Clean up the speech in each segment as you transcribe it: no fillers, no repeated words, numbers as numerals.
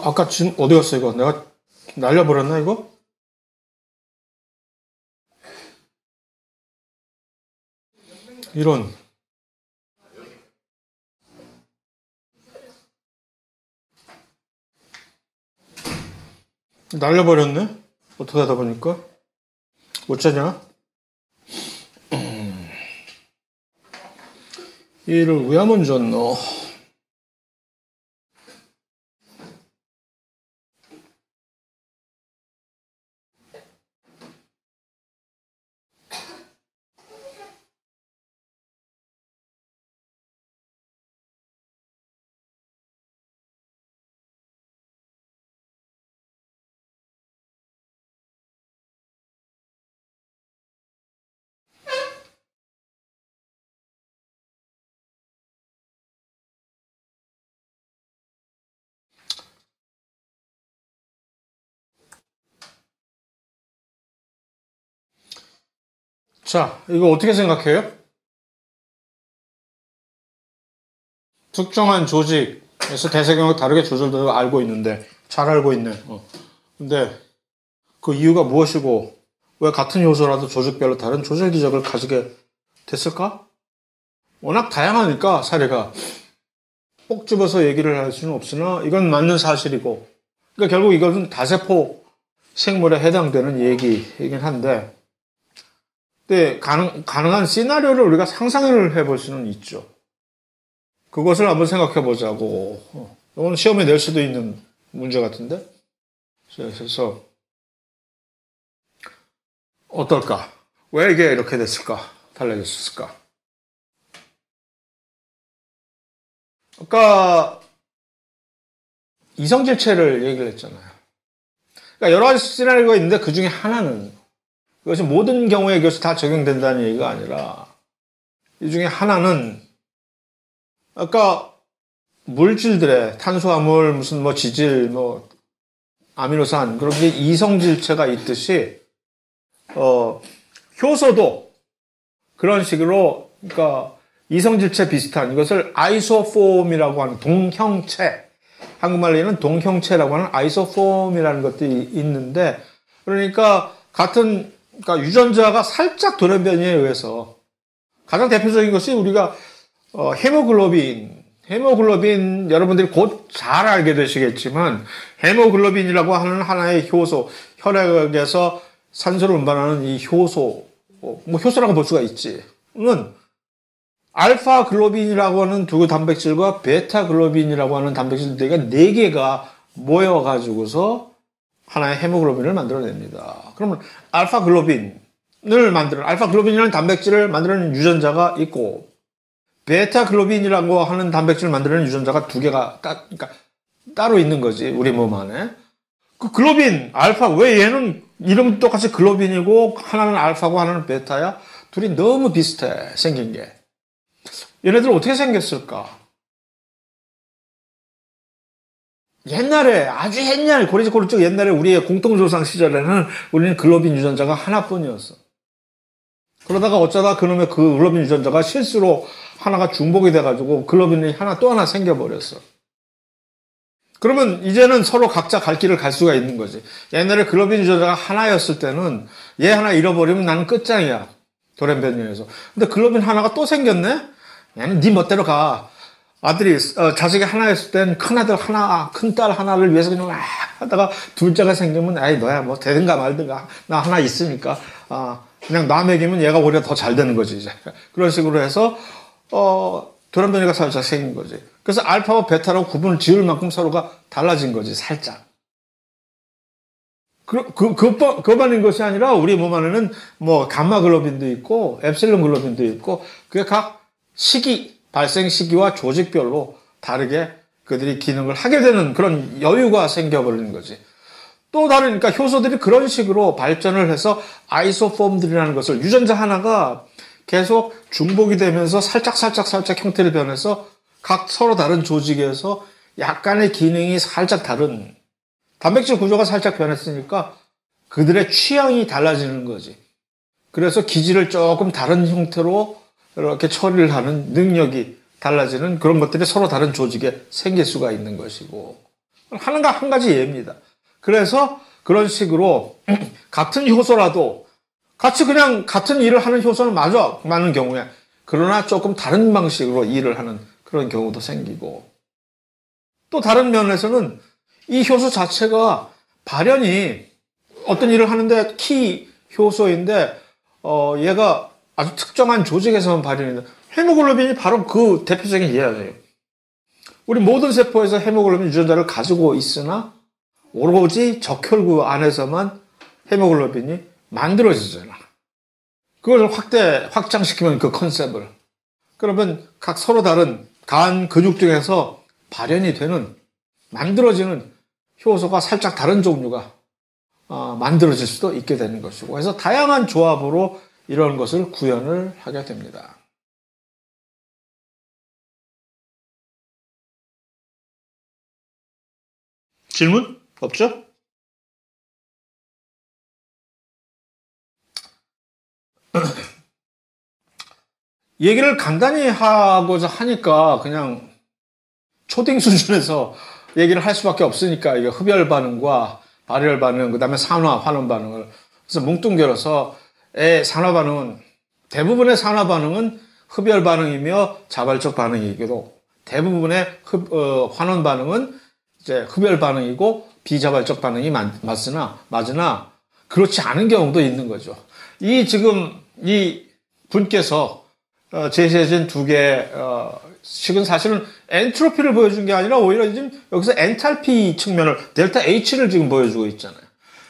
아까 지금 어디 갔어, 이거? 내가 날려버렸나, 이거? 이런. 날려버렸네? 어떻게 하다 보니까? 어쩌냐? 이를 왜 하면 줬노? 자, 이거 어떻게 생각해요? 특정한 조직에서 대세경을 다르게 조절되고 알고 있는데, 잘 알고 있네. 근데 그 이유가 무엇이고, 왜 같은 요소라도 조직별로 다른 조절 기적을 가지게 됐을까? 워낙 다양하니까 사례가 꼭 집어서 얘기를 할 수는 없으나 이건 맞는 사실이고, 그러니까 결국 이것은 다세포 생물에 해당되는 얘기이긴 한데, 근데 가능한 시나리오를 우리가 상상을 해볼 수는 있죠. 그것을 한번 생각해 보자고. 이건 시험에 낼 수도 있는 문제 같은데. 그래서 어떨까? 왜 이게 이렇게 됐을까? 달라졌을까? 아까 이성질체를 얘기를 했잖아요. 그러니까 여러 가지 시나리오가 있는데 그 중에 하나는, 이것이 모든 경우에 이것이 다 적용된다는 얘기가 아니라, 이 중에 하나는 아까 물질들의 탄수화물, 무슨 뭐 지질, 뭐 아미노산, 그런 게 이성질체가 있듯이 효소도 그런 식으로, 그러니까 이성질체 비슷한 이것을 아이소폼이라고 하는 동형체, 한국말로는 동형체라고 하는 아이소폼이라는 것들이 있는데, 그러니까 그러니까 유전자가 살짝 돌연변이에 의해서, 가장 대표적인 것이 우리가 헤모글로빈 여러분들이 곧 잘 알게 되시겠지만, 헤모글로빈이라고 하는 하나의 효소, 혈액에서 산소를 운반하는 이 효소, 뭐 효소라고 볼 수가 있지. 는 알파 글로빈이라고 하는 두 단백질과 베타 글로빈이라고 하는 단백질 네 개가 모여가지고서 하나의 헤모글로빈을 만들어냅니다. 그러면 알파 글로빈이라는 단백질을 만들어내는 유전자가 있고, 베타 글로빈이라고 하는 단백질을 만들어내는 유전자가 두 개가 그러니까 따로 있는 거지, 우리 몸 안에. 그 글로빈, 알파, 왜 얘는 이름 똑같이 글로빈이고 하나는 알파고 하나는 베타야? 둘이 너무 비슷해, 생긴 게. 얘네들 어떻게 생겼을까? 옛날에, 아주 옛날, 고리적 옛날에 우리의 공통조상 시절에는 우리는 글로빈 유전자가 하나뿐이었어. 그러다가 어쩌다 그놈의 그 글로빈 유전자가 실수로 하나가 중복이 돼가지고 글로빈이 또 하나 생겨버렸어. 그러면 이제는 서로 각자 갈 길을 갈 수가 있는 거지. 옛날에 글로빈 유전자가 하나였을 때는 얘 하나 잃어버리면 나는 끝장이야. 돌연변이에서. 근데 글로빈 하나가 또 생겼네? 얘는 네 멋대로 가. 자식이 하나였을 땐 큰아들 하나, 큰딸 하나를 위해서 그냥 막 하다가 둘째가 생기면, 에이, 너야, 뭐, 되든가 말든가. 나 하나 있으니까. 그냥 나 먹이면 얘가 오히려 더 잘 되는 거지, 이제. 그런 식으로 해서, 돌연변이가 살짝 생긴 거지. 그래서 알파와 베타로 구분을 지을 만큼 서로가 달라진 거지, 살짝. 그것만인 것이 아니라 우리 몸 안에는 뭐, 감마 글로빈도 있고, 엡실론 글로빈도 있고, 그게 각 발생 시기와 조직별로 다르게 그들이 기능을 하게 되는 그런 여유가 생겨버리는 거지. 또 다른, 그러니까 효소들이 그런 식으로 발전을 해서 아이소폼들이라는 것을, 유전자 하나가 계속 중복이 되면서 살짝 형태를 변해서 각 서로 다른 조직에서 약간의 기능이 살짝 다른, 단백질 구조가 살짝 변했으니까 그들의 취향이 달라지는 거지. 그래서 기질을 조금 다른 형태로 이렇게 처리를 하는 능력이 달라지는 그런 것들이 서로 다른 조직에 생길 수가 있는 것이고. 한 가지 예입니다. 그래서 그런 식으로 같은 효소라도 같이 그냥 같은 일을 하는 효소는 많은 경우에 그러나 조금 다른 방식으로 일을 하는 그런 경우도 생기고 또 다른 면에서는 이 효소 자체가 발현이 어떤 일을 하는데 키 효소인데 얘가 아주 특정한 조직에서만 발현이 헤모글로빈이 바로 그 대표적인 예예요. 우리 모든 세포에서 헤모글로빈 유전자를 가지고 있으나 오로지 적혈구 안에서만 헤모글로빈이 만들어지잖아. 그걸 확장시키면 그 컨셉을. 그러면 각 서로 다른 간 근육 중에서 발현이 되는, 만들어지는 효소가 살짝 다른 종류가 만들어질 수도 있게 되는 것이고. 그래서 다양한 조합으로 이런 것을 구현을 하게 됩니다. 질문? 없죠? 얘기를 간단히 하고자 하니까 그냥 초딩 수준에서 얘기를 할 수밖에 없으니까 이게 흡열 반응과 발열 반응, 그 다음에 산화, 환원 반응을 그래서 뭉뚱겨서 산화 반응은 대부분의 산화 반응은 흡열 반응이며 자발적 반응이기도 대부분의 환원 반응은 이제 흡열 반응이고 비자발적 반응이 맞으나 그렇지 않은 경우도 있는 거죠. 이 분께서 제시해진 두 개의 식은 사실은 엔트로피를 보여준 게 아니라 오히려 지금 여기서 엔탈피 측면을 델타 H를 지금 보여주고 있잖아요.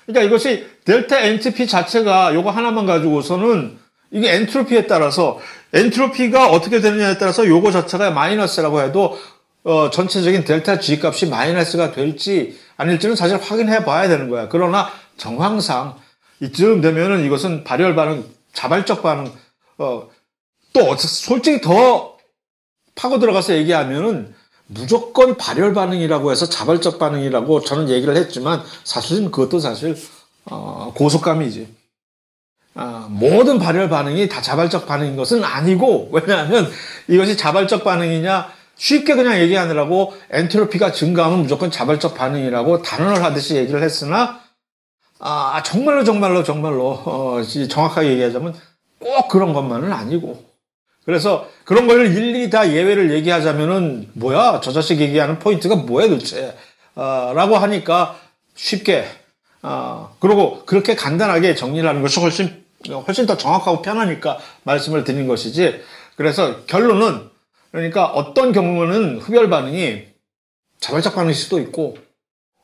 그러니까 이것이 델타 엔트피 자체가 요거 하나만 가지고서는 이게 엔트로피에 따라서 엔트로피가 어떻게 되느냐에 따라서 요거 자체가 마이너스라고 해도 전체적인 델타 G 값이 마이너스가 될지 아닐지는 사실 확인해 봐야 되는 거야. 그러나 정황상 이쯤 되면은 이것은 발열 반응, 자발적 반응, 또 솔직히 더 파고 들어가서 얘기하면은 무조건 발열 반응이라고 해서 자발적 반응이라고 저는 얘기를 했지만 사실은 그것도 사실 고속감이지. 모든 발열 반응이 다 자발적 반응인 것은 아니고 왜냐하면 이것이 자발적 반응이냐 쉽게 그냥 얘기하느라고 엔트로피가 증가하면 무조건 자발적 반응이라고 단언을 하듯이 얘기를 했으나 정말로 정확하게 얘기하자면 꼭 그런 것만은 아니고 그래서 그런 걸 일일이 다 예외를 얘기하자면은 뭐야 저 자식 얘기하는 포인트가 뭐야 도대체 라고 하니까 쉽게 그리고 그렇게 간단하게 정리를 하는 것이 훨씬 더 정확하고 편하니까 말씀을 드린 것이지. 그래서 결론은 그러니까 어떤 경우는 흡열 반응이 자발적 반응일 수도 있고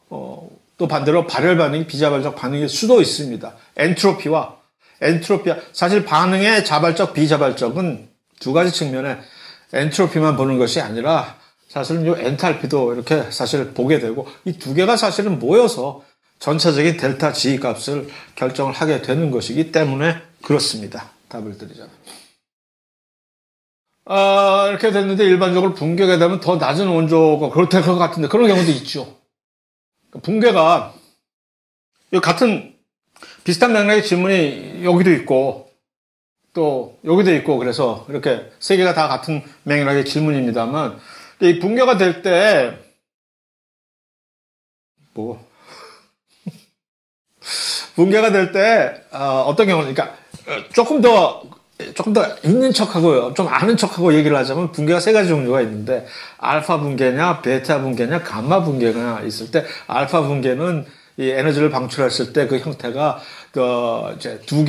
또 반대로 발열 반응이 비자발적 반응일 수도 있습니다. 엔트로피와 사실 반응의 자발적 비자발적은 두 가지 측면에 엔트로피만 보는 것이 아니라 사실은 이 엔탈피도 이렇게 사실 보게 되고 이 두 개가 사실은 모여서 전체적인 델타 G 값을 결정을 하게 되는 것이기 때문에 그렇습니다. 답을 드리자면. 이렇게 됐는데 일반적으로 붕괴가 되면 더 낮은 원조가 그렇다 것 같은데 그런 경우도 있죠. 붕괴가 같은 비슷한 맥락의 질문이 여기도 있고 또 여기도 있고 그래서 이렇게 세 개가 다 같은 맥락의 질문입니다만 이 붕괴가 될 때 붕괴가 될 때 어떤 경우는 그러니까 조금 더 있는 척하고요. 좀 아는 척하고 얘기를 하자면 붕괴가 세 가지 종류가 있는데 알파 붕괴냐, 베타 붕괴냐, 감마 붕괴가 있을 때 알파 붕괴는 이 에너지를 방출했을 때 그 형태가 이제 두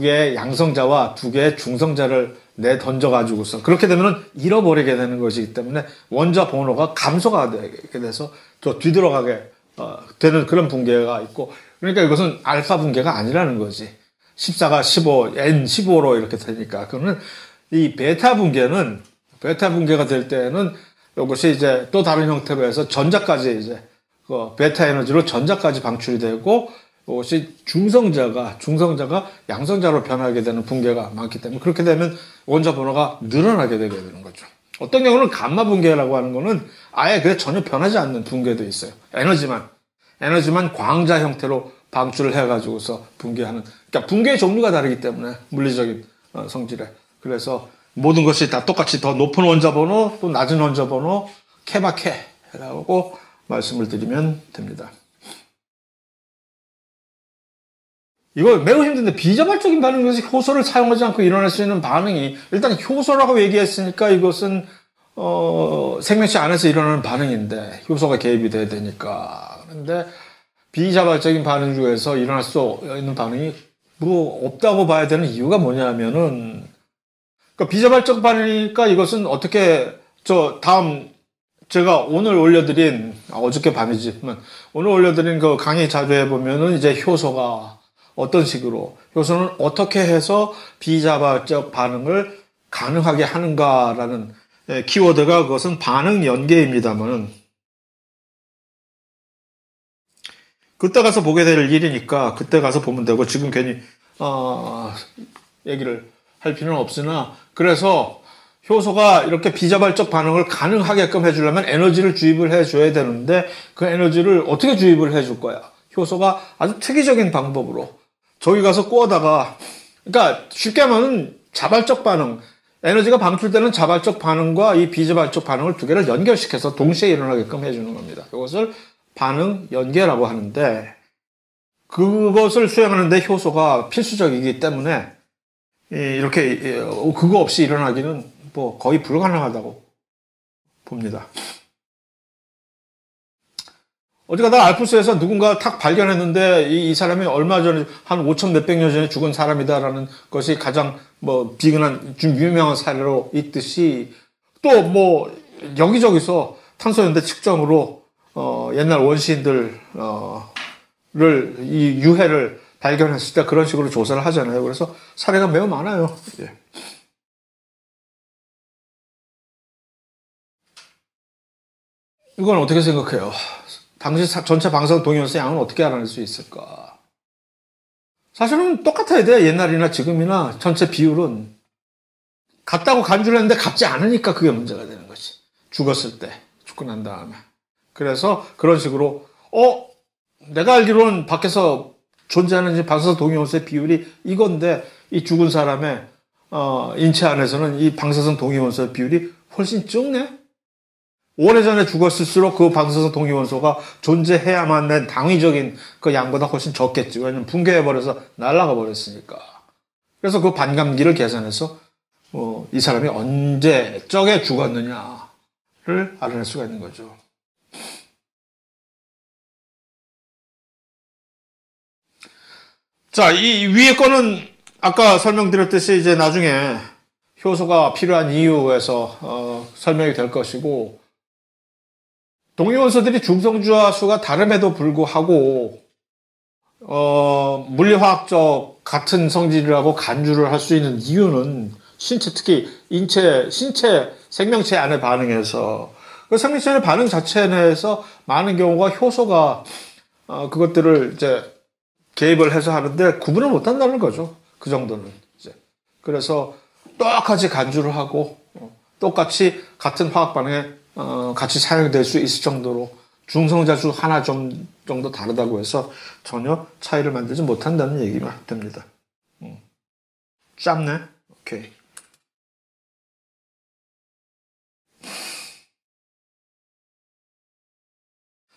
개의 양성자와 두 개의 중성자를 내 던져가지고서 그렇게 되면은 잃어버리게 되는 것이기 때문에 원자 번호가 감소가 되게 돼서 또 뒤돌아가게 되는 그런 붕괴가 있고 그러니까 이것은 알파 붕괴가 아니라는 거지. 14가 15, N15로 이렇게 되니까. 그러면 이 베타 붕괴가 될 때는 이것이 이제 또 다른 형태로 해서 전자까지 이제 베타 에너지로 전자까지 방출이 되고 이것이 중성자가 양성자로 변하게 되는 붕괴가 많기 때문에 그렇게 되면 원자 번호가 늘어나게 되게 되는 거죠. 어떤 경우는 감마 붕괴라고 하는 거는 아예 그게 전혀 변하지 않는 붕괴도 있어요. 에너지만 광자 형태로 방출을 해가지고서 붕괴하는. 그러니까 붕괴의 종류가 다르기 때문에 물리적인 성질에. 그래서 모든 것이 다 똑같이 더 높은 원자 번호 또 낮은 원자 번호 케바케라고 말씀을 드리면 됩니다. 이거 매우 힘든데 비자발적인 반응에서 효소를 사용하지 않고 일어날 수 있는 반응이 일단 효소라고 얘기했으니까 이것은 생명체 안에서 일어나는 반응인데 효소가 개입이 돼야 되니까. 그런데 비자발적인 반응 중에서 일어날 수 있는 반응이 뭐 없다고 봐야 되는 이유가 뭐냐면은 그러니까 비자발적 반응이니까 이것은 어떻게 제가 오늘 올려드린 어저께 밤이지만 오늘 올려드린 그 강의 자료에 보면은 이제 효소가 어떤 식으로 효소는 어떻게 해서 비자발적 반응을 가능하게 하는가라는 키워드가 그것은 반응 연계입니다만은 그때 가서 보게 될 일이니까 그때 가서 보면 되고 지금 괜히 얘기를 할 필요는 없으나 그래서 효소가 이렇게 비자발적 반응을 가능하게끔 해주려면 에너지를 주입을 해줘야 되는데 그 에너지를 어떻게 주입을 해줄 거야? 효소가 아주 특이적인 방법으로 저기 가서 구워다가 그러니까 쉽게 말하면 자발적 반응 에너지가 방출되는 자발적 반응과 이 비자발적 반응을 두 개를 연결시켜서 동시에 일어나게끔 해주는 겁니다. 이것을 반응 연계라고 하는데 그것을 수행하는데 효소가 필수적이기 때문에 이렇게 그거 없이 일어나기는 뭐 거의 불가능하다고 봅니다. 어디가다 알프스에서 누군가 탁 발견했는데 이 사람이 얼마 전에 한 5천 몇백 년 전에 죽은 사람이다라는 것이 가장 뭐 비근한 좀 유명한 사례로 있듯이 또 뭐 여기저기서 탄소연대 측정으로 옛날 원시인들 이 유해를 발견했을 때 그런 식으로 조사를 하잖아요. 그래서 사례가 매우 많아요. 예. 이건 어떻게 생각해요? 당시 전체 방사능 동위원소 양은 어떻게 알아낼 수 있을까? 사실은 똑같아야 돼. 옛날이나 지금이나 전체 비율은 같다고 간주를 했는데 같지 않으니까 그게 문제가 되는 거지. 죽었을 때, 죽고 난 다음에. 그래서 그런 식으로 내가 알기로는 밖에서 존재하는 방사성 동위원소의 비율이 이건데 이 죽은 사람의 인체 안에서는 이 방사성 동위원소의 비율이 훨씬 적네? 오래전에 죽었을수록 그 방사성 동위원소가 존재해야만 된 당위적인 그 양보다 훨씬 적겠지. 왜냐면 붕괴해버려서 날아가 버렸으니까. 그래서 그 반감기를 계산해서 이 사람이 언제적에 죽었느냐를 알아낼 수가 있는 거죠. 자, 이 위에 거는 아까 설명드렸듯이 이제 나중에 효소가 필요한 이유에서 설명이 될 것이고 동위원소들이 중성주화 수가 다름에도 불구하고 물리화학적 같은 성질이라고 간주를 할 수 있는 이유는 특히 신체 생명체 안의 반응에서 그 생명체 안의 반응 자체 내에서 많은 경우가 효소가 그것들을 이제 개입을 해서 하는데 구분을 못 한다는 거죠. 그 정도는 이제 그래서 똑같이 간주를 하고 똑같이 같은 화학 반응에 같이 사용될 수 있을 정도로 중성자수 하나 좀 정도 다르다고 해서 전혀 차이를 만들지 못한다는 얘기가 됩니다. 짧네? 오케이.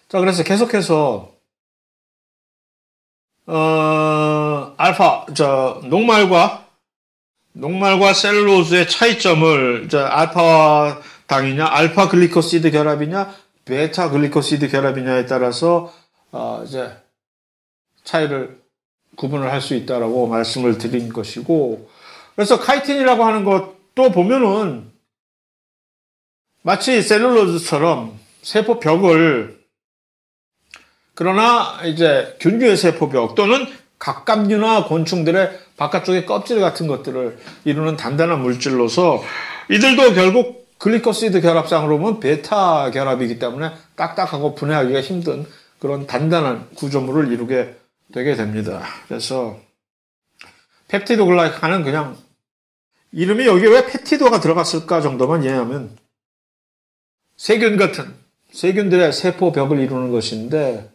자, 그래서 계속해서 녹말과 셀룰로즈의 차이점을 알파 당이냐, 알파 글리코시드 결합이냐, 베타 글리코시드 결합이냐에 따라서 이제 차이를 구분을 할 수 있다라고 말씀을 드린 것이고, 그래서 카이틴이라고 하는 것도 보면은 마치 셀룰로즈처럼 세포벽을 그러나 이제 균류의 세포벽 또는 각각류나 곤충들의 바깥쪽의 껍질 같은 것들을 이루는 단단한 물질로서 이들도 결국 글리코시드 결합상으로 보면 베타 결합이기 때문에 딱딱하고 분해하기가 힘든 그런 단단한 구조물을 이루게 되게 됩니다. 그래서 펩티도글라이칸은 그냥 이름이 여기에 왜 펩티도가 들어갔을까 정도만 이해하면 세균들의 세포벽을 이루는 것인데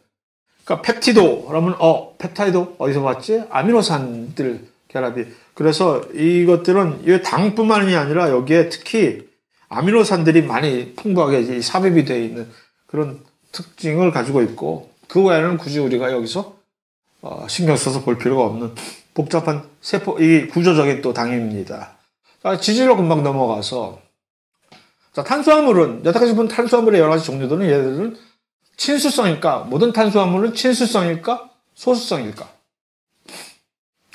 그러니까 펩티도 그러면 펩타이도 어디서 봤지? 아미노산들 결합이. 그래서 이것들은 이 당뿐만이 아니라 여기에 특히 아미노산들이 많이 풍부하게 삽입이 되어 있는 그런 특징을 가지고 있고 그 외에는 굳이 우리가 여기서 신경 써서 볼 필요가 없는 복잡한 이 구조적인 또 당입니다. 지질로 금방 넘어가서 자, 탄수화물은 여태까지 본 탄수화물의 여러 가지 종류들은 얘들은 친수성일까? 모든 탄수화물은 친수성일까? 소수성일까?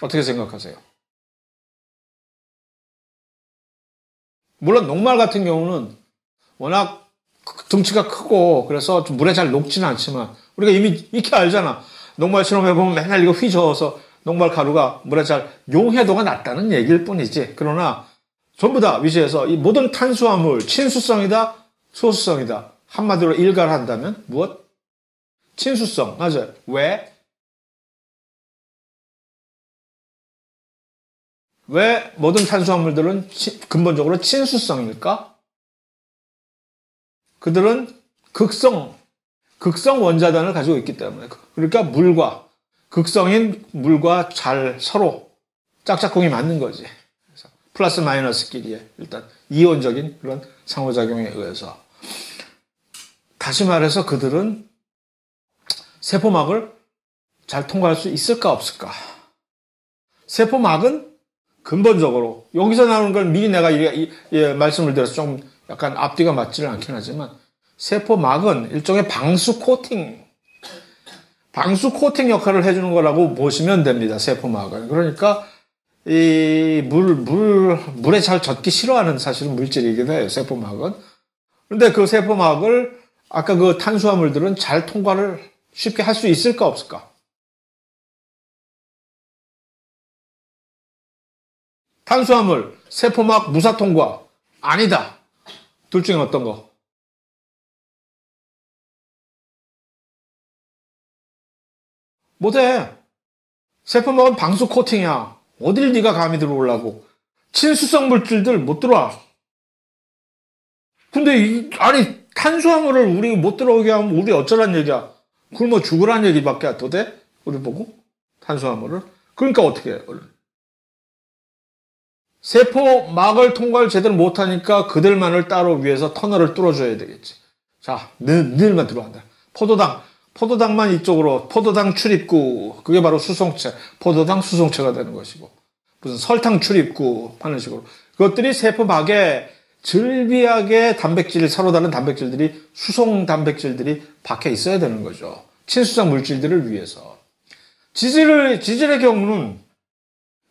어떻게 생각하세요? 물론 녹말 같은 경우는 워낙 등치가 크고 그래서 좀 물에 잘 녹지는 않지만 우리가 이미 익히 알잖아. 녹말 실험해 보면 맨날 이거 휘저어서 녹말 가루가 물에 잘 용해도가 낮다는 얘기일 뿐이지. 그러나 전부 다 위시에서 이 모든 탄수화물 친수성이다, 소수성이다. 한마디로 일갈한다면 무엇? 친수성. 맞아요. 왜? 왜 모든 탄수화물들은 근본적으로 친수성일까? 그들은 극성 원자단을 가지고 있기 때문에. 그러니까 극성인 물과 잘 서로 짝짝꿍이 맞는 거지. 그래서 플러스 마이너스끼리의 일단 이온적인 그런 상호작용에 의해서. 다시 말해서 그들은 세포막을 잘 통과할 수 있을까 없을까? 세포막은 근본적으로 여기서 나오는 걸 미리 내가 말씀을 드려서 좀 약간 앞뒤가 맞지는 않긴 하지만 세포막은 일종의 방수 코팅 역할을 해주는 거라고 보시면 됩니다. 세포막은. 그러니까 이 물에 잘 젖기 싫어하는 사실은 물질이긴 해요. 세포막은. 그런데 그 세포막을 아까 그 탄수화물들은 잘 통과를 쉽게 할 수 있을까 없을까? 탄수화물, 세포막 무사 통과. 아니다. 둘 중에 어떤 거? 못해. 세포막은 방수 코팅이야. 어딜 네가 감히 들어오려고. 친수성 물질들 못 들어와. 근데 아니 탄수화물을 우리 못 들어오게 하면 우리 어쩌란 얘기야. 굶어 죽으란 얘기밖에 더 돼? 우리 보고? 탄수화물을. 그러니까 어떻게 해? 세포막을 통과를 제대로 못하니까 그들만을 따로 위해서 터널을 뚫어줘야 되겠지. 자, 너희들만 들어간다. 포도당만 이쪽으로, 포도당 출입구, 그게 바로 수송체, 포도당 수송체가 되는 것이고, 무슨 설탕 출입구 하는 식으로. 그것들이 세포막에 즐비하게 서로 다른 단백질들이, 수송 단백질들이 박혀 있어야 되는 거죠. 친수성 물질들을 위해서. 지질의 경우는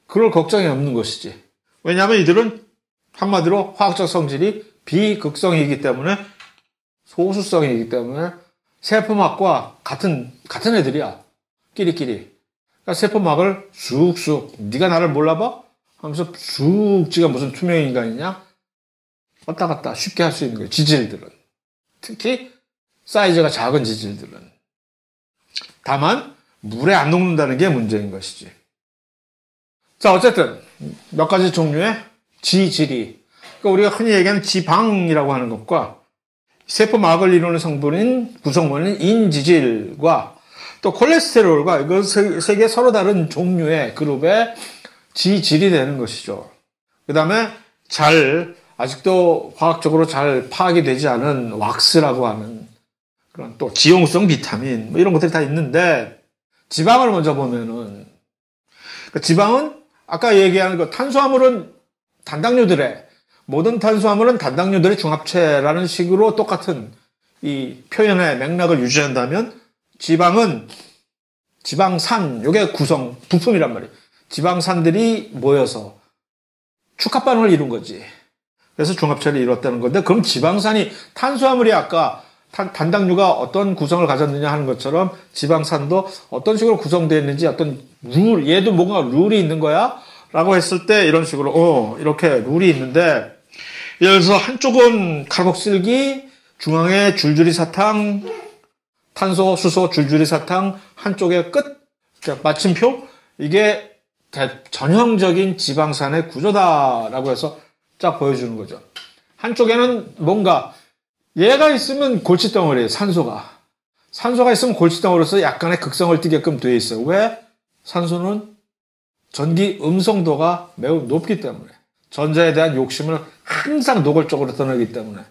그럴 걱정이 없는 것이지. 왜냐하면 이들은 한마디로 화학적 성질이 비극성이기 때문에 소수성이기 때문에 세포막과 같은 애들이야. 끼리끼리. 그러니까 세포막을 쑥쑥 네가 나를 몰라봐? 하면서 쑥 지가 무슨 투명 인간이냐? 왔다 갔다 쉽게 할 수 있는 거예요. 지질들은. 특히 사이즈가 작은 지질들은. 다만 물에 안 녹는다는 게 문제인 것이지. 자, 어쨌든 몇 가지 종류의 지질이, 그러니까 우리가 흔히 얘기하는 지방이라고 하는 것과 세포막을 이루는 구성원인 인지질과 또 콜레스테롤과 이거 세 개 서로 다른 종류의 그룹의 지질이 되는 것이죠. 그 다음에 아직도 화학적으로 잘 파악이 되지 않은 왁스라고 하는 그런 또 지용성 비타민 뭐 이런 것들이 다 있는데, 지방을 먼저 보면은, 그러니까 지방은 아까 얘기한 그 탄수화물은 모든 탄수화물은 단당류들의 중합체라는 식으로 똑같은 이 표현의 맥락을 유지한다면, 지방은 지방산, 요게 부품이란 말이에요. 지방산들이 모여서 축합반응을 이룬 거지. 그래서 중합체를 이뤘다는 건데, 그럼 지방산이, 탄수화물이 아까 단당류가 어떤 구성을 가졌느냐 하는 것처럼 지방산도 어떤 식으로 구성되어 있는지 어떤 얘도 뭔가 룰이 있는 거야? 라고 했을 때 이런 식으로, 이렇게 룰이 있는데, 예를 들어서 한쪽은 칼국슬기, 중앙에 줄줄이 사탕, 탄소, 수소, 줄줄이 사탕, 한쪽에 마침표, 이게 전형적인 지방산의 구조다라고 해서 쫙 보여주는 거죠. 한쪽에는 뭔가 얘가 있으면 골칫덩어리예요. 산소가 있으면 골칫덩어리로서 약간의 극성을 띠게끔 되어 있어요. 왜? 산소는 전기 음성도가 매우 높기 때문에, 전자에 대한 욕심을 항상 노골적으로 드러내기 때문에.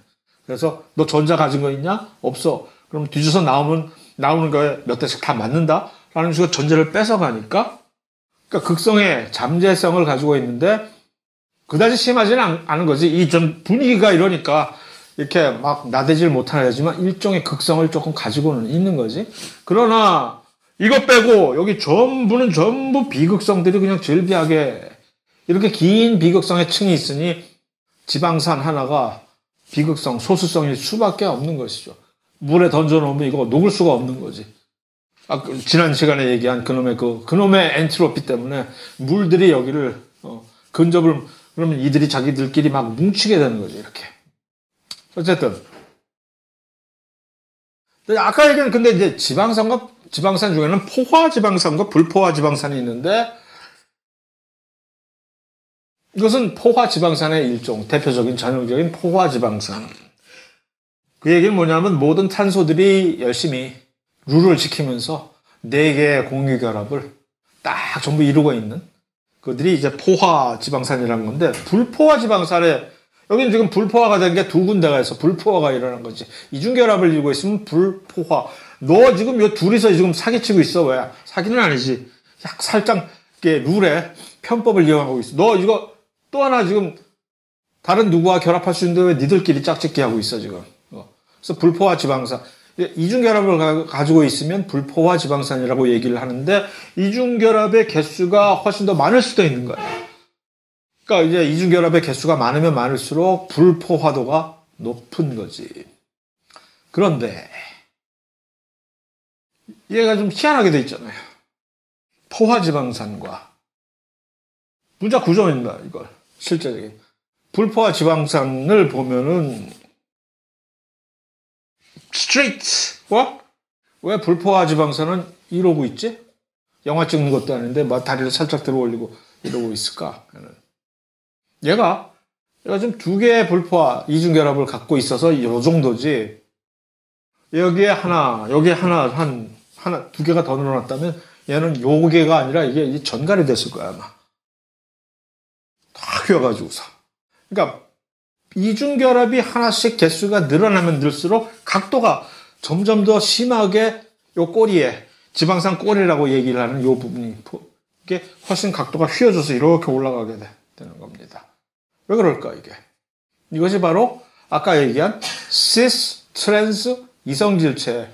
그래서 너 전자 가진 거 있냐? 없어. 그럼 뒤져서 나오는 거에 몇 대씩 다 맞는다라는 식으로 전제를 뺏어가니까, 그러니까 극성의 잠재성을 가지고 있는데 그다지 심하지는 않은 거지. 이 좀 분위기가 이러니까 이렇게 막 나대질 못하지만 일종의 극성을 조금 가지고는 있는 거지. 그러나 이것 빼고 여기 전부 비극성들이 그냥 즐비하게 이렇게 긴 비극성의 층이 있으니 지방산 하나가 비극성, 소수성일 수밖에 없는 것이죠. 물에 던져놓으면 이거 녹을 수가 없는 거지. 지난 시간에 얘기한 그놈의 엔트로피 때문에 물들이 여기를 근접을, 그러면 이들이 자기들끼리 막 뭉치게 되는 거죠, 이렇게. 어쨌든. 아까 얘기한, 근데 이제 지방산 중에는 포화 지방산과 불포화 지방산이 있는데, 이것은 포화 지방산의 일종, 대표적인 전형적인 포화 지방산. 그 얘기는 뭐냐면 모든 탄소들이 열심히 룰을 지키면서 4개의 공유결합을 딱 전부 이루고 있는 그들이 이제 포화 지방산이라는 건데, 불포화 지방산에 여기는 지금 불포화가 된 게 2군데가 있어. 불포화가 일어난 거지. 이중결합을 이루고 있으면 불포화. 너 지금 요 둘이서 지금 사기치고 있어. 왜? 사기는 아니지. 살짝 룰에 편법을 이용하고 있어. 너 이거 또 하나 지금 다른 누구와 결합할 수 있는데 왜 니들끼리 짝짓기 하고 있어 지금. 그래서 불포화 지방산. 이중결합을 가지고 있으면 불포화 지방산이라고 얘기를 하는데, 이중결합의 개수가 훨씬 더 많을 수도 있는 거예요. 그러니까 이제 이중결합의 개수가 많으면 많을수록 불포화도가 높은 거지. 그런데 얘가 좀 희한하게 돼 있잖아요. 포화 지방산과 문자 구조입니다. 이걸 실제적인 불포화 지방산을 보면은 스트레이트와 왜 불포화 지방산은 이러고 있지? 영화 찍는 것도 아닌데 막 다리를 살짝 들어 올리고 이러고 있을까? 얘가 지금 2개의 불포화 이중결합을 갖고 있어서 이 정도지. 여기에 하나 2개가 더 늘어났다면 얘는 요개가 아니라 이게 전갈이 됐을 거야 아마. 다 휘어가지고서. 그러니까 이중결합이 하나씩 개수가 늘어나면 늘수록 각도가 점점 더 심하게 요 꼬리에, 지방산 꼬리라고 얘기를 하는 요 부분이, 이게 훨씬 각도가 휘어져서 이렇게 올라가게 되는 겁니다. 왜 그럴까, 이게? 이것이 바로 아까 얘기한 시스, 트랜스, 이성질체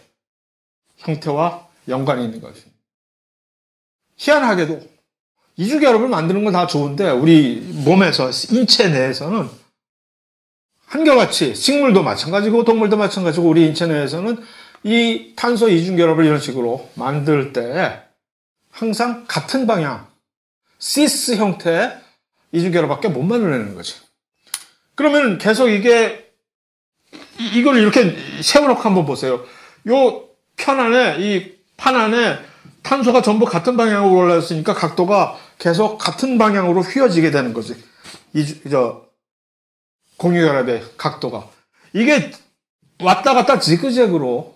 형태와 연관이 있는 것입니다. 희한하게도 이중결합을 만드는 건 다 좋은데 우리 몸에서, 인체 내에서는 한결같이 식물도 마찬가지고 동물도 마찬가지고 우리 인체 내에서는 이 탄소 이중결합을 이런 식으로 만들 때 항상 같은 방향, 시스 형태의 이중결합밖에 못 만들어내는 거지. 그러면 계속 이걸 이렇게 세워놓고 한번 보세요. 요 이 판 안에 탄소가 전부 같은 방향으로 올라왔으니까 각도가 계속 같은 방향으로 휘어지게 되는 거지. 공유결합의 각도가. 이게 왔다 갔다 지그재그로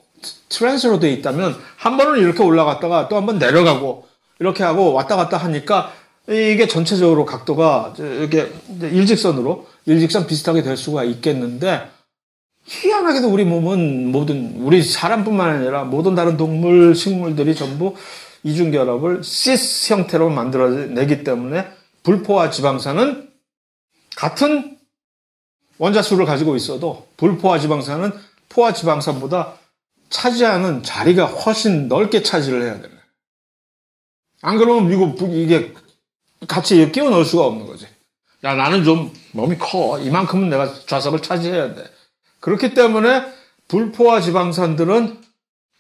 트랜스로 되어 있다면 한 번은 이렇게 올라갔다가 또 한 번 내려가고 이렇게 하고 왔다 갔다 하니까 이게 전체적으로 각도가 이렇게 일직선 비슷하게 될 수가 있겠는데, 희한하게도 우리 몸은 우리 사람뿐만 아니라 모든 다른 동물, 식물들이 전부 이중결합을 시스 형태로 만들어내기 때문에 불포화 지방산은 같은 원자수를 가지고 있어도 불포화 지방산은 포화 지방산보다 차지하는 자리가 훨씬 넓게 차지를 해야 되네. 안 그러면 이게 같이 끼워 넣을 수가 없는 거지. 야, 나는 좀 몸이 커. 이만큼은 내가 좌석을 차지해야 돼. 그렇기 때문에 불포화 지방산들은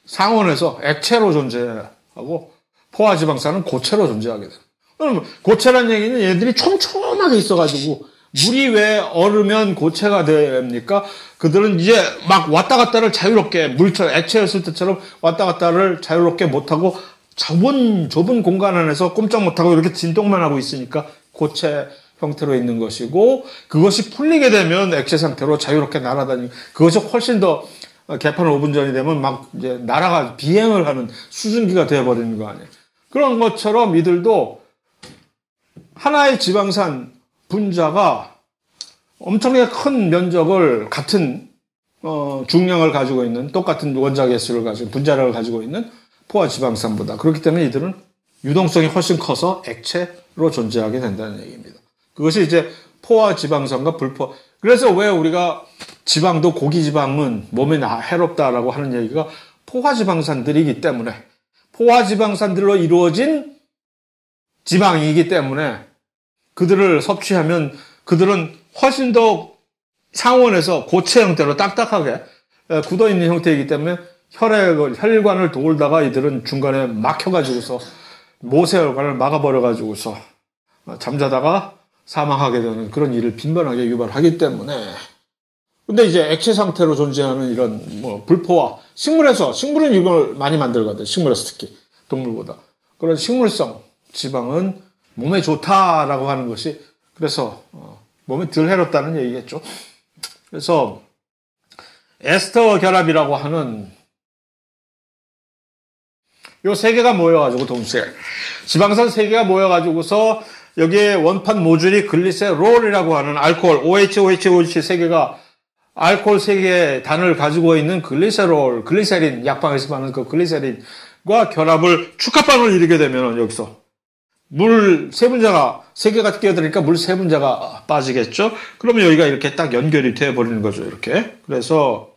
상온에서 액체로 존재하고 포화 지방산은 고체로 존재하게 돼. 그러면 고체란 얘기는 얘들이 촘촘하게 있어가지고 물이 왜 얼으면 고체가 됩니까? 그들은 이제 막 왔다 갔다를 자유롭게, 물처럼 액체였을 때처럼 왔다 갔다를 자유롭게 못하고 좁은 공간 안에서 꼼짝 못하고 이렇게 진동만 하고 있으니까 고체 형태로 있는 것이고, 그것이 풀리게 되면 액체 상태로 자유롭게 날아다니고, 그것이 훨씬 더 개판 5분 전이 되면 막 이제 날아가 비행을 하는 수증기가 되어버리는 거 아니에요. 그런 것처럼 이들도 하나의 지방산 분자가 엄청나게 큰 면적을 같은 중량을 가지고 있는 똑같은 원자의 수를 가지고 분자량을 가지고 있는 포화 지방산보다. 그렇기 때문에 이들은 유동성이 훨씬 커서 액체로 존재하게 된다는 얘기입니다. 그것이 이제 포화 지방산과 불포. 그래서 왜 우리가 지방도 고기 지방은 몸에 해롭다라고 하는 얘기가 포화 지방산들이기 때문에 포화 지방산들로 이루어진 지방이기 때문에 그들을 섭취하면 그들은 훨씬 더 상온에서 고체 형태로 딱딱하게 굳어있는 형태이기 때문에 혈관을 돌다가 이들은 중간에 막혀가지고서 모세혈관을 막아버려가지고서 잠자다가 사망하게 되는 그런 일을 빈번하게 유발하기 때문에. 근데 이제 액체 상태로 존재하는 이런 불포화, 식물은 이걸 많이 만들거든. 식물에서 특히 동물보다. 그런 식물성 지방은 몸에 좋다라고 하는 것이 그래서 몸에 덜 해롭다는 얘기겠죠. 그래서 에스터 결합이라고 하는 요 세 개가 모여가지고 동시에 지방산 세 개가 모여가지고서 여기에 원판 모듈이 글리세롤이라고 하는 알코올 OH 세 개가 알코올 세 개의 단을 가지고 있는 글리세린 약방에서 받는 그 글리세린과 결합을 축합방을 이루게 되면 여기서 물 세 분자가 세 개가 끼어들으니까 물 세 분자가 빠지겠죠. 그러면 여기가 이렇게 딱 연결이 돼 버리는 거죠. 이렇게. 그래서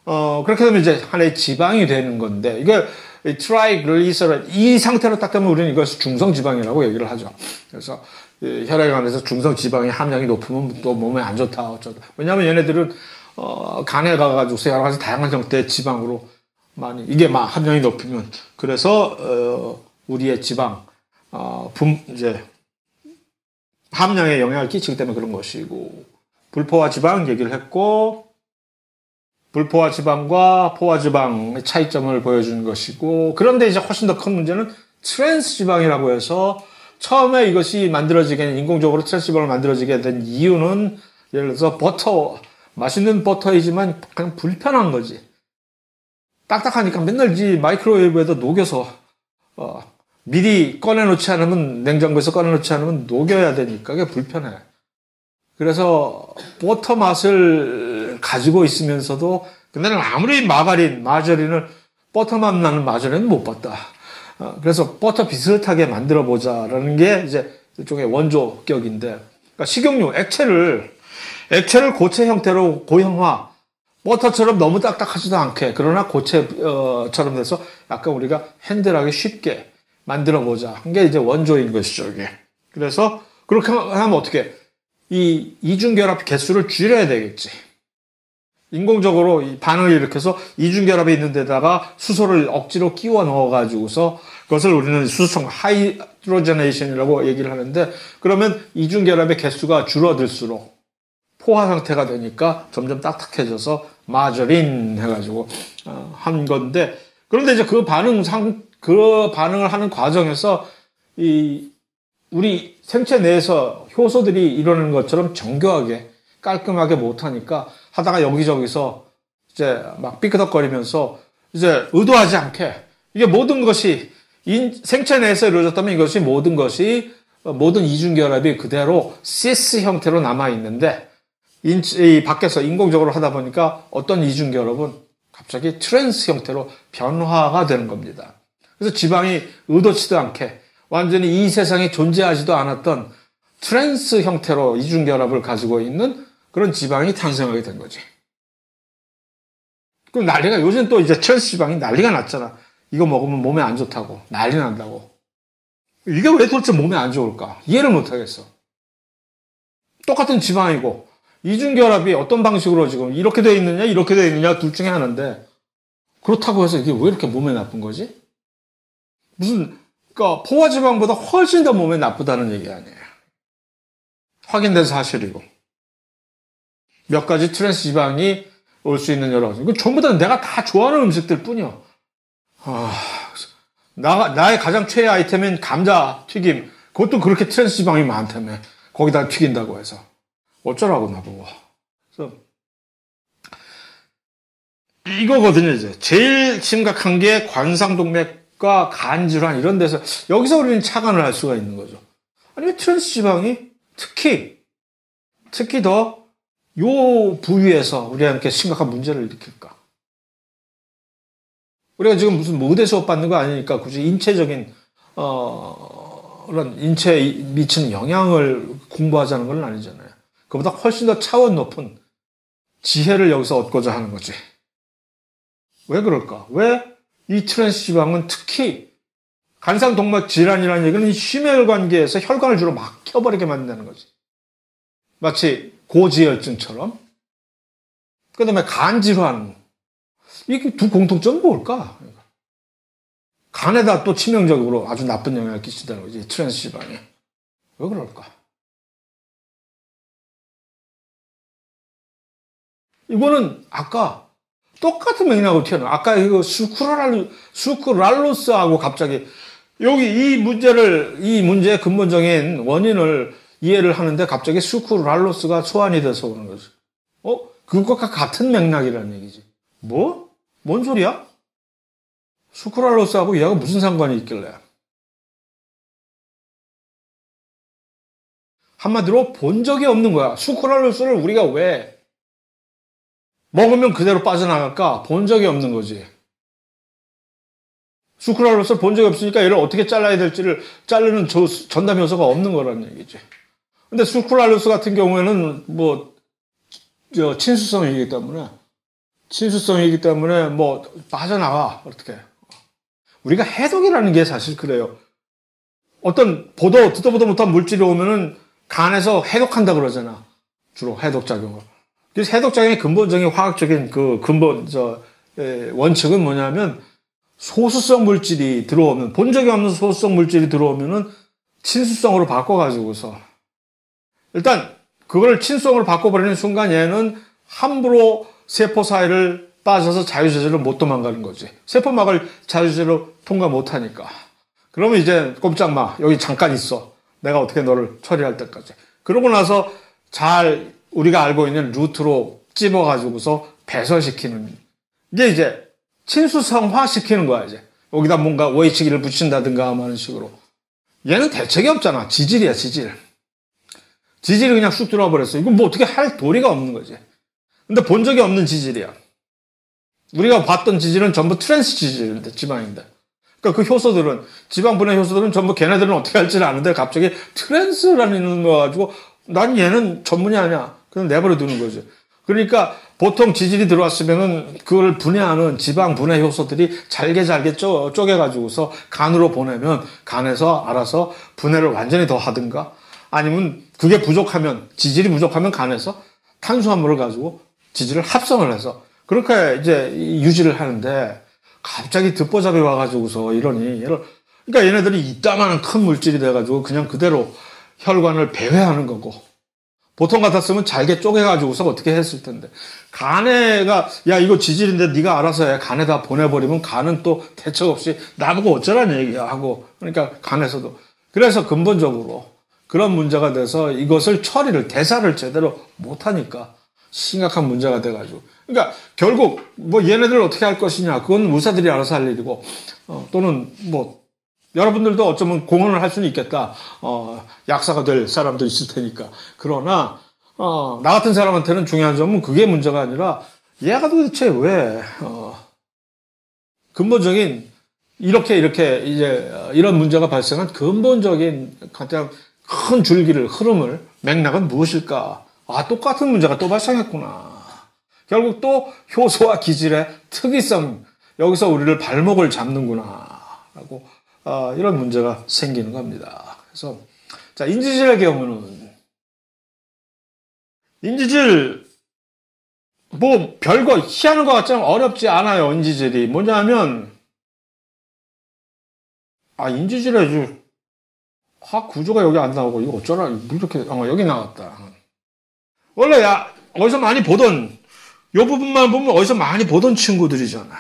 그렇게 되면 이제 하나의 지방이 되는 건데, 이게 트라이글리세롤, 이 상태로 딱 되면 우리는 이것을 중성지방이라고 얘기를 하죠. 그래서 혈액 안에서 중성지방의 함량이 높으면 또 몸에 안 좋다, 어쩌다. 왜냐하면 얘네들은, 간에 가가지고 여러 가지 다양한 형태의 지방으로 많이, 이게 막 함량이 높으면, 그래서, 우리의 지방, 이제, 함량에 영향을 끼치기 때문에 그런 것이고, 불포화 지방 얘기를 했고, 불포화 지방과 포화 지방의 차이점을 보여주는 것이고, 그런데 이제 훨씬 더 큰 문제는 트랜스 지방이라고 해서 처음에 이것이 인공적으로 트랜스 지방을 만들어지게 된 이유는 예를 들어서 맛있는 버터이지만 그냥 불편한 거지. 딱딱하니까 맨날 마이크로웨이브에다 녹여서, 미리 꺼내놓지 않으면, 냉장고에서 꺼내놓지 않으면 녹여야 되니까 그게 불편해. 그래서 버터 맛을 가지고 있으면서도 근데 아무리 마저린을 버터 맛 나는 마저린은 못 봤다. 그래서 버터 비슷하게 만들어 보자라는 게 이제 일종의 원조격인데, 그러니까 식용유 액체를 고체 형태로 고형화, 버터처럼 너무 딱딱하지도 않게, 그러나 고체처럼 돼서 약간 우리가 핸들하기 쉽게 만들어 보자 한 게 이제 원조인 것이죠, 이게. 그래서 그렇게 하면 어떻게? 이 이중결합 개수를 줄여야 되겠지. 인공적으로 이 반응을 일으켜서 이중결합이 있는 데다가 수소를 억지로 끼워 넣어가지고서 그것을 우리는 수소청 하이드로제네이션이라고 얘기를 하는데, 그러면 이중결합의 개수가 줄어들수록 포화 상태가 되니까 점점 딱딱해져서 마저린 해가지고 한 건데, 그런데 이제 그 반응을 하는 과정에서 우리 생체 내에서 효소들이 이러는 것처럼 정교하게 깔끔하게 못하니까 하다가 여기저기서 이제 막 삐끄덕거리면서 이제 의도하지 않게 이게 모든 것이 생체 내에서 이루어졌다면 이것이 모든 이중결합이 그대로 시스 형태로 남아있는데 이 밖에서 인공적으로 하다 보니까 어떤 이중결합은 갑자기 트랜스 형태로 변화가 되는 겁니다. 그래서 지방이 의도치도 않게 완전히 이 세상에 존재하지도 않았던 트랜스 형태로 이중결합을 가지고 있는 그런 지방이 탄생하게 된 거지. 그럼 요즘 또 이제 트랜스 지방이 난리가 났잖아. 이거 먹으면 몸에 안 좋다고. 난리 난다고. 이게 왜 도대체 몸에 안 좋을까? 이해를 못 하겠어. 똑같은 지방이고, 이중결합이 어떤 방식으로 지금 이렇게 돼 있느냐 둘 중에 하나인데, 그렇다고 해서 이게 왜 이렇게 몸에 나쁜 거지? 그러니까 포화 지방보다 훨씬 더 몸에 나쁘다는 얘기 아니에요. 확인된 사실이고. 몇 가지 트랜스 지방이 올 수 있는 여러 가지. 이거 전부 다 내가 다 좋아하는 음식들 뿐이야. 나의 가장 최애 아이템인 감자 튀김. 그것도 그렇게 트랜스 지방이 많다며. 거기다 튀긴다고 해서. 어쩌라고 나보고. 그래서 이거거든요, 이제. 제일 심각한 게 관상동맥과 간질환 이런 데서 여기서 우리는 착안을 할 수가 있는 거죠. 아니, 왜 트랜스 지방이 특히 더 요 부위에서 우리한테 심각한 문제를 일으킬까? 우리가 지금 무슨 의대 수업 받는 거 아니니까 굳이 인체적인 그런 인체에 미치는 영향을 공부하자는 건 아니잖아요. 그보다 훨씬 더 차원 높은 지혜를 여기서 얻고자 하는 거지. 왜 그럴까? 왜 이 트랜스 지방은 특히 간상동맥 질환이라는 얘기는 심혈관계에서 혈관을 주로 막혀버리게 만든다는 거지. 마치 고지혈증처럼. 그 다음에 간질환. 이게 두 공통점은 뭘까? 간에다 또 치명적으로 아주 나쁜 영향을 끼친다는 거지. 트랜스 지방이. 왜 그럴까? 이거는 아까 똑같은 맥락으로 튀어나와. 아까 이거 수크랄로스하고 갑자기 여기 이 문제의 근본적인 원인을 이해를 하는데 갑자기 수크랄로스가 소환이 돼서 오는 거지. 그것과 같은 맥락이라는 얘기지. 뭐? 뭔 소리야? 수크랄로스하고 얘가 무슨 상관이 있길래? 한마디로 본 적이 없는 거야. 수크랄로스를 우리가 왜 먹으면 그대로 빠져나갈까? 본 적이 없는 거지. 수크랄로스를 본 적이 없으니까 얘를 어떻게 잘라야 될지를 자르는 전담 효소가 없는 거라는 얘기지. 근데 수크랄로스 같은 경우에는 친수성이기 때문에 빠져나가. 어떻게. 우리가 해독이라는 게 사실 그래요. 어떤 듣도 보도 못한 물질이 오면은 간에서 해독한다 그러잖아. 주로 해독작용을. 그래서 해독작용의 근본적인 화학적인 원칙은 뭐냐면 소수성 물질이 들어오면, 본 적이 없는 소수성 물질이 들어오면은 친수성으로 바꿔가지고서 일단 그걸 친수성으로 바꿔버리는 순간 얘는 함부로 세포 사이를 빠져서 자유자재로 못 도망가는 거지. 세포막을 자유자재로 통과 못하니까. 그러면 이제 꼼짝 마. 여기 잠깐 있어. 내가 어떻게 너를 처리할 때까지. 그러고 나서 잘 우리가 알고 있는 루트로 찝어가지고서 배설시키는 이게 이제 친수성화시키는 거야 이제. 여기다 뭔가 OH기를 붙인다든가 하는 식으로. 얘는 대책이 없잖아. 지질이야 지질이 그냥 쑥 들어와 버렸어. 이건 뭐 어떻게 할 도리가 없는 거지. 근데 본 적이 없는 지질이야. 우리가 봤던 지질은 전부 트랜스 지질인데 지방인데. 그러니까 그 효소들은 지방분해 효소들은 전부 걔네들은 어떻게 할지는 아는데 갑자기 트랜스라는 이름을 넣어가지고 난 얘는 전문이 아니야. 그냥 내버려 두는 거지. 그러니까 보통 지질이 들어왔으면은 그걸 분해하는 지방 분해 효소들이 잘게 쪼개가지고서 간으로 보내면 간에서 알아서 분해를 완전히 더 하든가 아니면 그게 부족하면 지질이 부족하면 간에서 탄수화물을 가지고 지질을 합성을 해서 그렇게 이제 유지를 하는데 갑자기 듣보잡이 와가지고서 그러니까 얘네들이 이따만한 큰 물질이 돼가지고 그냥 그대로 혈관을 배회하는 거고 보통 같았으면 잘게 쪼개가지고서 어떻게 했을 텐데 간에가 야 이거 지질인데 네가 알아서 해 간에다 보내버리면 간은 또 대책 없이 나보고 어쩌라는 얘기야 하고 그러니까 간에서도 그래서 근본적으로 그런 문제가 돼서 이것을 대사를 제대로 못하니까 심각한 문제가 돼가지고 그러니까 결국 얘네들 어떻게 할 것이냐 그건 의사들이 알아서 할 일이고 또는 여러분들도 어쩌면 공헌을 할 수는 있겠다. 약사가 될 사람도 있을 테니까. 그러나, 나 같은 사람한테는 중요한 점은 그게 문제가 아니라, 얘가 도대체 왜, 근본적인, 이렇게, 이런 문제가 발생한 근본적인 가장 큰 흐름을, 맥락은 무엇일까? 똑같은 문제가 또 발생했구나. 결국 또 효소와 기질의 특이성, 여기서 우리를 발목을 잡는구나. 라고. 이런 문제가 생기는 겁니다. 그래서, 자, 인지질의 경우는, 인지질, 별거, 희한한 것 같지만 어렵지 않아요, 인지질이. 뭐냐면, 인지질의 화학 구조가 여기 안 나오고, 이거 어쩌라, 이렇게, 여기 나왔다. 원래, 어디서 많이 보던, 요 부분만 보면 어디서 많이 보던 친구들이잖아.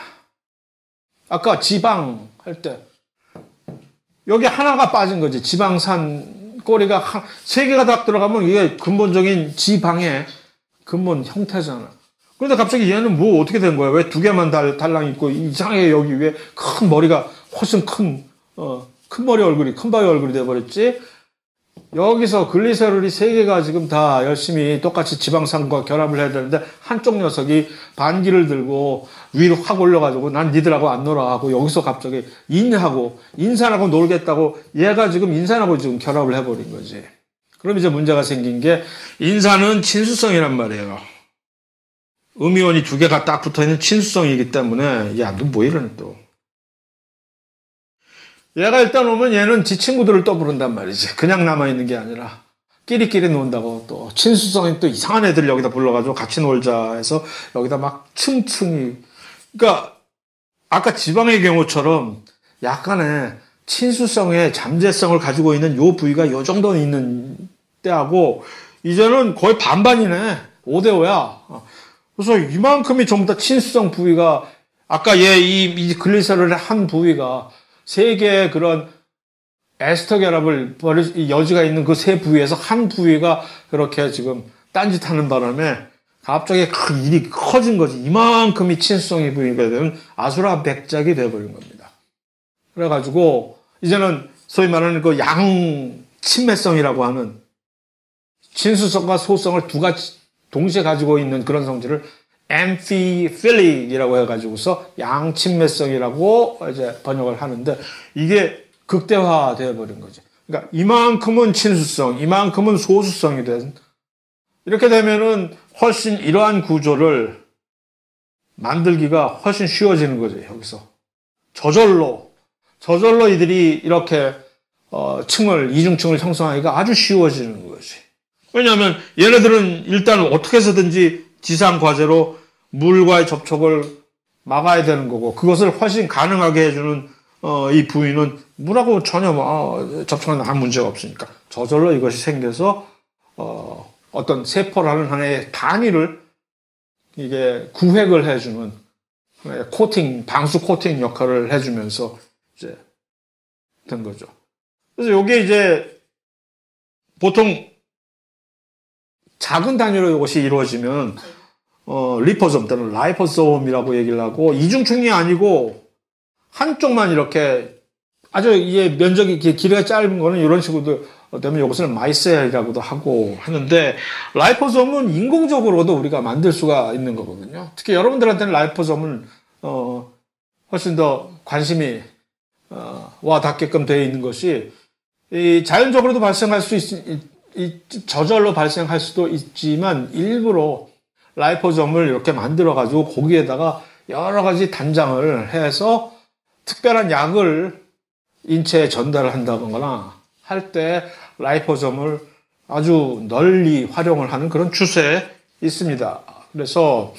아까 지방 할 때, 여기 하나가 빠진 거지. 지방산 꼬리가 세 개가 딱 들어가면 이게 근본적인 지방의 근본 형태잖아. 그런데 갑자기 얘는 어떻게 된 거야? 왜 두 개만 달랑 있고 이상하게 여기 위에 큰 머리가 훨씬 큰 머리 얼굴이 큰 바위 얼굴이 돼버렸지? 여기서 글리세롤이 세 개가 지금 다 열심히 똑같이 지방산과 결합을 해야 되는데 한쪽 녀석이 반기를 들고 위로 확 올려가지고 난 니들하고 안 놀아 하고 여기서 갑자기 인산하고 놀겠다고 얘가 지금 인산하고 지금 결합을 해버린 거지. 그럼 이제 문제가 생긴 게 인산은 친수성이란 말이에요. 음이온이 두 개가 딱 붙어있는 친수성이기 때문에 야, 너 뭐 이러니 또. 얘가 일단 오면 얘는 지 친구들을 또 부른단 말이지. 그냥 남아있는 게 아니라 끼리끼리 논다고 또 친수성이 또 이상한 애들 여기다 불러가지고 같이 놀자 해서 여기다 막 층층이. 그러니까 아까 지방의 경우처럼 약간의 친수성의 잠재성을 가지고 있는 요 부위가 요 정도 있는 때하고 이제는 거의 반반이네. 5대5야. 그래서 이만큼이 전부 다 친수성 부위가 아까 얘 이 글리세롤의 한 부위가 세 개의 그런 에스터 결합을 벌일 여지가 있는 그 세 부위에서 한 부위가 그렇게 지금 딴짓하는 바람에 갑자기 큰 일이 커진 거지. 이만큼이 친수성이 부위가 되면 아수라백작이 돼버린 겁니다. 그래가지고 이제는 소위 말하는 그 양친매성이라고 하는 친수성과 소성을 두 가지 동시에 가지고 있는 그런 성질을 엠피필릭이라고 해가지고서 양친매성이라고 이제 번역을 하는데 이게 극대화되어 버린 거죠. 그러니까 이만큼은 친수성, 이만큼은 소수성이 된 이렇게 되면은 훨씬 이러한 구조를 만들기가 훨씬 쉬워지는 거죠. 여기서 저절로 이들이 이렇게 이중층을 형성하기가 아주 쉬워지는 거지. 왜냐하면 얘네들은 일단 어떻게 해서든지 지상 과제로 물과의 접촉을 막아야 되는 거고 그것을 훨씬 가능하게 해주는 이 부위는 물하고 전혀 접촉하는 아무 문제가 없으니까 저절로 이것이 생겨서 어떤 세포라는 하나의 단위를 이게 구획을 해주는 코팅, 방수 코팅 역할을 해주면서 이제 된 거죠. 그래서 이게 이제 보통 작은 단위로 이것이 이루어지면 리포솜 또는 라이포솜이라고 얘기를 하고 이중층이 아니고 한쪽만 이렇게 아주 이게 면적이 길이가 짧은 거는 이런 식으로 되면 이것을 마이셀이라고도 하고 하는데 라이포솜은 인공적으로도 우리가 만들 수가 있는 거거든요. 특히 여러분들한테는 라이포솜은 훨씬 더 관심이 와 닿게끔 되어 있는 것이 이 자연적으로도 발생할 수 저절로 발생할 수도 있지만 일부러 라이포솜을 이렇게 만들어가지고 거기에다가 여러 가지 단장을 해서 특별한 약을 인체에 전달을 한다거나 할 때 라이포솜을 아주 널리 활용을 하는 그런 추세에 있습니다. 그래서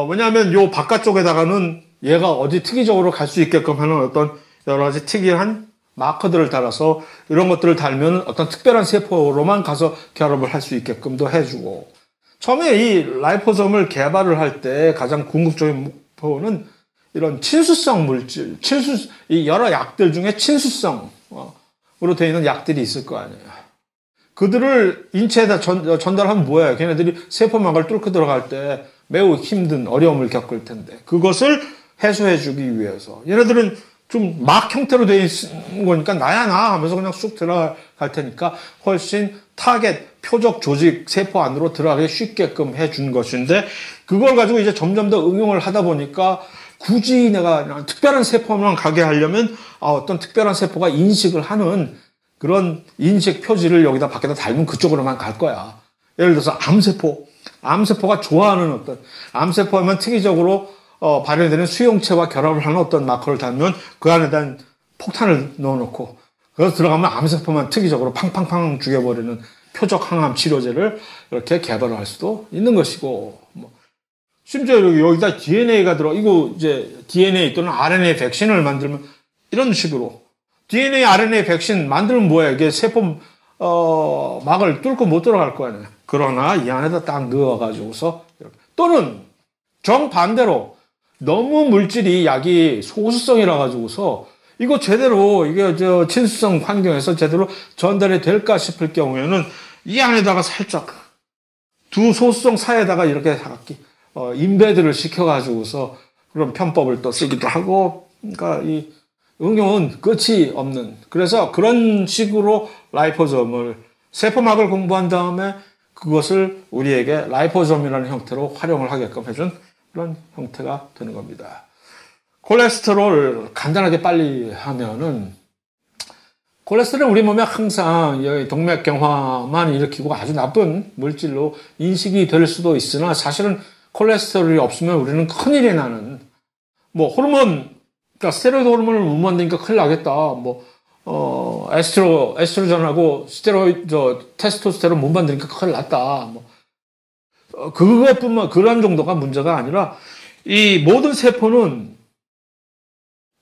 왜냐하면 요 바깥쪽에다가는 얘가 어디 특이적으로 갈 수 있게끔 하는 어떤 여러 가지 특이한 마커들을 달아서 이런 것들을 달면 어떤 특별한 세포로만 가서 결합을 할 수 있게끔도 해주고 처음에 이 라이포솜을 개발을 할 때 가장 궁극적인 목표는 이런 친수성 물질, 이 여러 약들 중에 친수성으로 되어 있는 약들이 있을 거 아니에요. 그들을 인체에다 전달하면 뭐예요? 걔네들이 세포막을 뚫고 들어갈 때 매우 힘든 어려움을 겪을 텐데 그것을 해소해주기 위해서 얘네들은 좀 막 형태로 되어 있는 거니까 나야 나 하면서 그냥 쑥 들어갈 테니까 훨씬 타겟, 표적 조직, 세포 안으로 들어가기 쉽게끔 해준 것인데 그걸 가지고 이제 점점 더 응용을 하다 보니까 굳이 내가 특별한 세포만 가게 하려면 어떤 특별한 세포가 인식을 하는 그런 인식 표지를 여기다 밖에다 달면 그쪽으로만 갈 거야. 예를 들어서 암세포가 좋아하는 어떤 암세포하면 특이적으로 발현되는 수용체와 결합을 하는 어떤 마커를 달면 그 안에다 폭탄을 넣어놓고 그래서 들어가면 암세포만 특이적으로 팡팡팡 죽여버리는 표적 항암 치료제를 이렇게 개발을 할 수도 있는 것이고 심지어 여기다 DNA가 이거 이제 DNA 또는 RNA 백신을 만들면 이런 식으로 DNA, RNA 백신 만들면 뭐야 이게 세포 막을 뚫고 못 들어갈 거 아니에요. 그러나 이 안에다 딱 넣어가지고서 이렇게. 또는 정반대로 너무 물질이 약이 소수성이라 가지고서 이거 제대로 이게 친수성 환경에서 제대로 전달이 될까 싶을 경우에는 이 안에다가 살짝 두 소수성 사이에다가 이렇게 인베드를 시켜가지고서 그런 편법을 또 쓰기도 하고 그러니까 응용은 끝이 없는. 그래서 그런 식으로 라이포솜을 세포막을 공부한 다음에 그것을 우리에게 라이포솜이라는 형태로 활용을 하게끔 해준 그런 형태가 되는 겁니다. 콜레스테롤 간단하게 빨리 하면은 콜레스테롤은 우리 몸에 항상 동맥경화만 일으키고 아주 나쁜 물질로 인식이 될 수도 있으나 사실은 콜레스테롤이 없으면 우리는 큰일이 나는 뭐 호르몬, 그러니까 스테로이드 호르몬을 못 만드니까 큰일 나겠다. 에스트로전하고 테스토스테론 못 만드니까 큰일 났다. 그것뿐만 그런 정도가 문제가 아니라 이 모든 세포는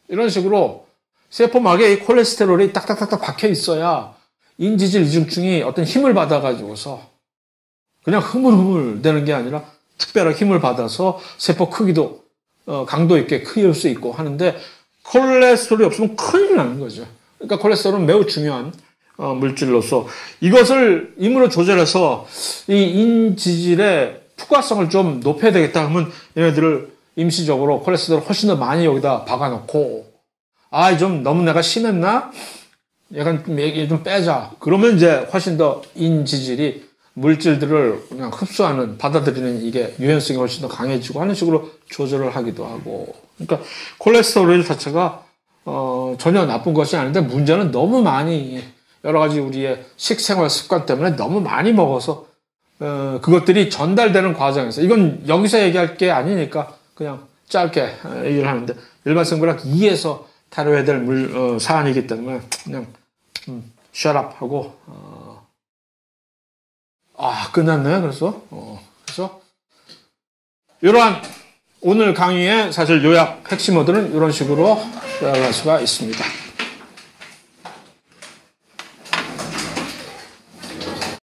이런 식으로 세포막에 이 콜레스테롤이 딱딱딱딱 박혀 있어야 인지질 이중증이 어떤 힘을 받아가지고서 그냥 흐물흐물 되는 게 아니라 특별한 힘을 받아서 세포 크기도 강도 있게 크일 수 있고 하는데 콜레스테롤이 없으면 큰일 나는 거죠. 그러니까 콜레스테롤은 매우 중요한 물질로서 이것을 임으로 조절해서 이 인지질의 투과성을 좀 높여야 되겠다 하면 얘네들을 임시적으로 콜레스테롤 훨씬 더 많이 여기다 박아놓고 좀 너무 내가 심했나? 약간 좀 빼자. 그러면 이제 훨씬 더 인지질이 물질들을 그냥 흡수하는, 받아들이는 이게 유연성이 훨씬 더 강해지고 하는 식으로 조절을 하기도 하고. 그러니까 콜레스테롤 자체가 전혀 나쁜 것이 아닌데 문제는 너무 많이 여러 가지 우리의 식생활 습관 때문에 너무 많이 먹어서 그것들이 전달되는 과정에서 이건 여기서 얘기할 게 아니니까 그냥 짧게 얘기를 하는데 일반생물학 2에서 다뤄야 될 사안이기 때문에 그냥 shut up 하고 끝났네. 그래서 이러한 오늘 강의의 사실 요약 핵심어들은 이런 식으로 요약할 수가 있습니다.